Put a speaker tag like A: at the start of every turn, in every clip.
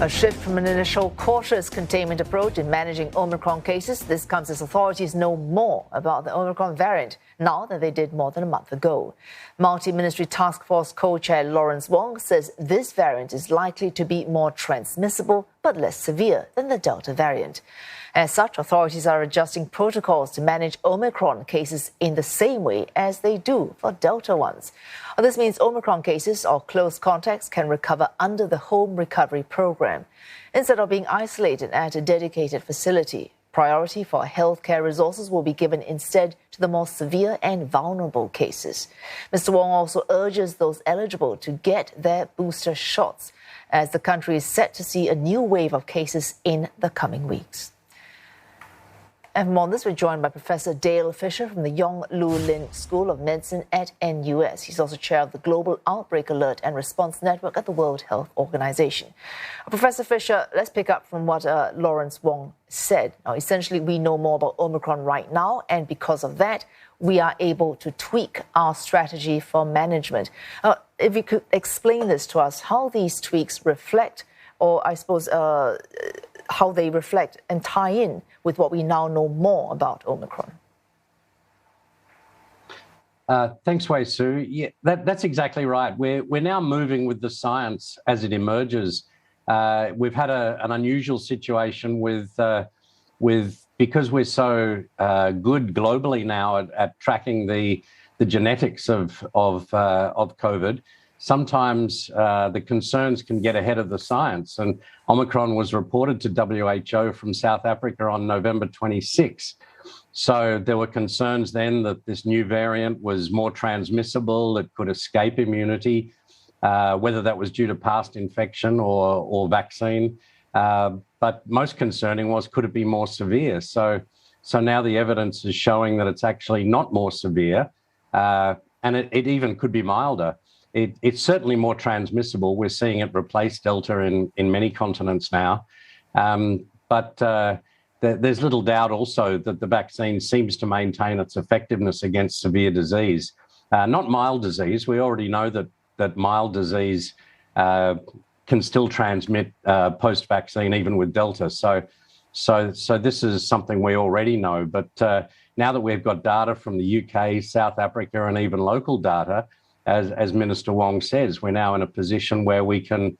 A: A shift from an initial cautious containment approach in managing Omicron cases. This comes as authorities know more about the Omicron variant now than they did more than a month ago. Multi-Ministry Task Force co-chair Lawrence Wong says this variant is likely to be more transmissible but less severe than the Delta variant. As such, authorities are adjusting protocols to manage Omicron cases in the same way as they do for Delta ones. This means Omicron cases or close contacts can recover under the home recovery program. Instead of being isolated at a dedicated facility, priority for healthcare resources will be given instead to the more severe and vulnerable cases. Mr. Wong also urges those eligible to get their booster shots, as the country is set to see a new wave of cases in the coming weeks. And from on this, we're joined by Professor Dale Fisher from the Yong School of Medicine at NUS. He's also chair of the Global Outbreak Alert and Response Network at the World Health Organization. Professor Fisher, let's pick up from what Lawrence Wong said. Now, essentially, we know more about Omicron right now, and because of that, we are able to tweak our strategy for management. If you could explain this to us, how these tweaks reflect, or I suppose how they reflect and tie in with what we now know more about Omicron.
B: Thanks, Wei Su. Yeah, that's exactly right. We're now moving with the science as it emerges. We've had an unusual situation with because we're so good globally now at tracking the genetics of COVID. Sometimes the concerns can get ahead of the science, and Omicron was reported to WHO from South Africa on November 26. So there were concerns then that this new variant was more transmissible, it could escape immunity, whether that was due to past infection or vaccine. But most concerning was, could it be more severe? So now the evidence is showing that it's actually not more severe, and it even could be milder. It's certainly more transmissible. We're seeing it replace Delta in many continents now. But there's little doubt also that the vaccine seems to maintain its effectiveness against severe disease, not mild disease. We already know that mild disease can still transmit post-vaccine, even with Delta. So this is something we already know. But now that we've got data from the UK, South Africa, and even local data, as Minister Wong says, we're now in a position where we can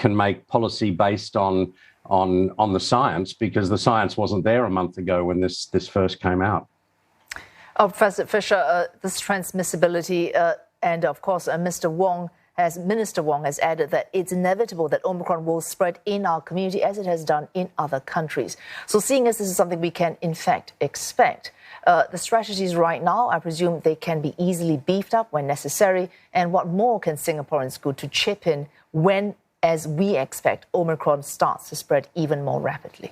B: make policy based on the science, because the science wasn't there a month ago when this first came out.
A: Professor Fisher, this transmissibility, and of course, Minister Wong has added that it's inevitable that Omicron will spread in our community as it has done in other countries. So seeing as this is something we can in fact expect, the strategies right now, I presume they can be easily beefed up when necessary. And what more can Singaporeans do to chip in when, as we expect, Omicron starts to spread even more rapidly?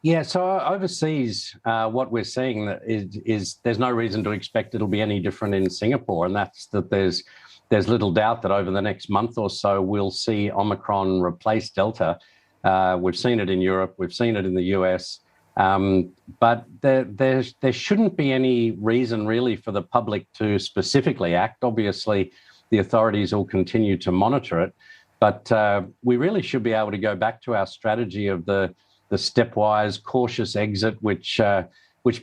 B: Yeah, so overseas, what we're seeing is there's no reason to expect it'll be any different in Singapore, and that's that there's little doubt that over the next month or so we'll see Omicron replace Delta. We've seen it in Europe, we've seen it in the US. But there shouldn't be any reason really for the public to specifically act. Obviously, the authorities will continue to monitor it, but we really should be able to go back to our strategy of the stepwise cautious exit, which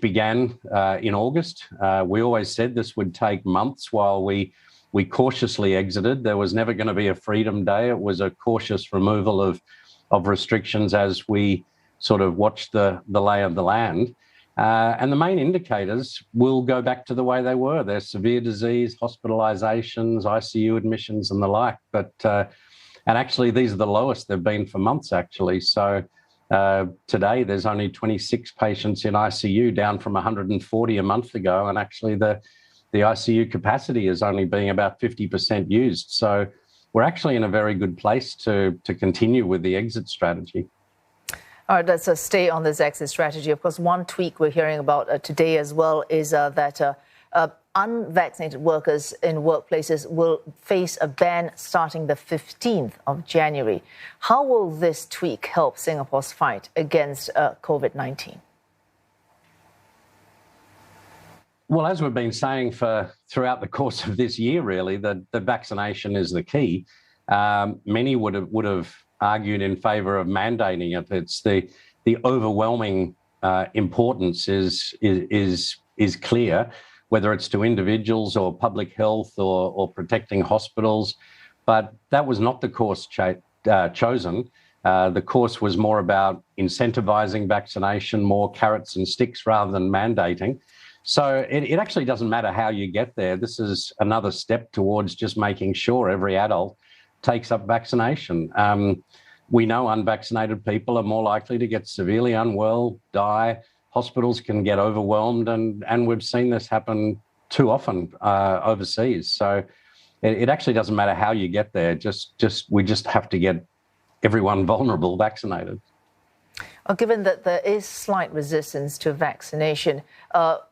B: began in August. We always said this would take months while we cautiously exited. There was never going to be a freedom day. It was a cautious removal of restrictions as we sort of watch the lay of the land. And the main indicators will go back to the way they were. There's severe disease, hospitalizations, ICU admissions and the like. But and actually, these are the lowest they've been for months, actually. So today, there's only 26 patients in ICU, down from 140 a month ago. And actually, the ICU capacity is only being about 50% used. So we're actually in a very good place to continue with the exit strategy.
A: All right, let's stay on this exit strategy. Of course, one tweak we're hearing about today as well is that unvaccinated workers in workplaces will face a ban starting the 15th of January. How will this tweak help Singapore's fight against COVID-19?
B: Well, as we've been saying throughout the course of this year, really, that the vaccination is the key. many would have argued in favour of mandating it. It's the overwhelming importance is clear, whether it's to individuals or public health or protecting hospitals. But that was not the course chosen. The course was more about incentivising vaccination, more carrots and sticks rather than mandating. So it actually doesn't matter how you get there. This is another step towards just making sure every adult takes up vaccination. We know unvaccinated people are more likely to get severely unwell, die. Hospitals can get overwhelmed, and we've seen this happen too often overseas. So it actually doesn't matter how you get there. We just have to get everyone vulnerable vaccinated.
A: Well, given that there is slight resistance to vaccination,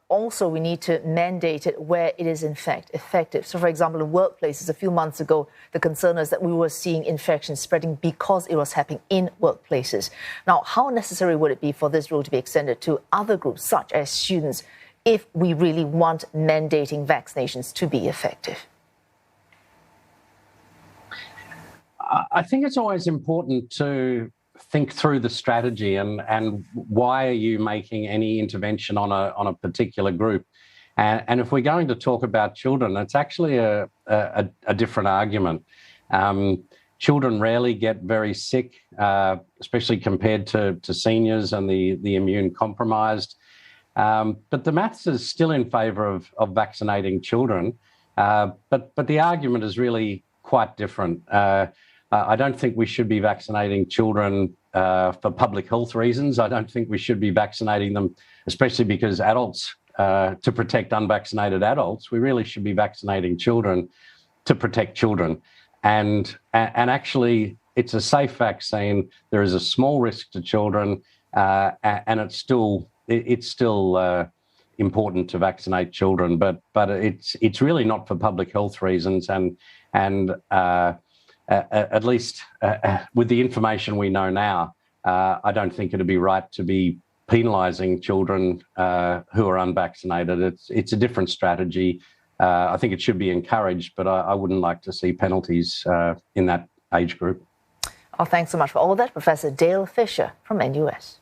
A: also we need to mandate it where it is in fact effective. So, for example, in workplaces, a few months ago, the concern is that we were seeing infections spreading because it was happening in workplaces. Now, how necessary would it be for this rule to be extended to other groups, such as students, if we really want mandating vaccinations to be effective?
B: I think it's always important to think through the strategy and why are you making any intervention on a particular group. And if we're going to talk about children, it's actually a different argument. Children rarely get very sick, especially compared to seniors and the immune compromised. But the maths is still in favour of vaccinating children. But the argument is really quite different. I don't think we should be vaccinating children for public health reasons. I don't think we should be vaccinating them, especially because adults, to protect unvaccinated adults, we really should be vaccinating children to protect children. And actually, it's a safe vaccine. There is a small risk to children, and it's still important to vaccinate children. But it's really not for public health reasons, and at least with the information we know now, I don't think it'd be right to be penalising children who are unvaccinated. It's a different strategy. I think it should be encouraged, but I wouldn't like to see penalties in that age group.
A: Oh, thanks so much for all that, Professor Dale Fisher from NUS.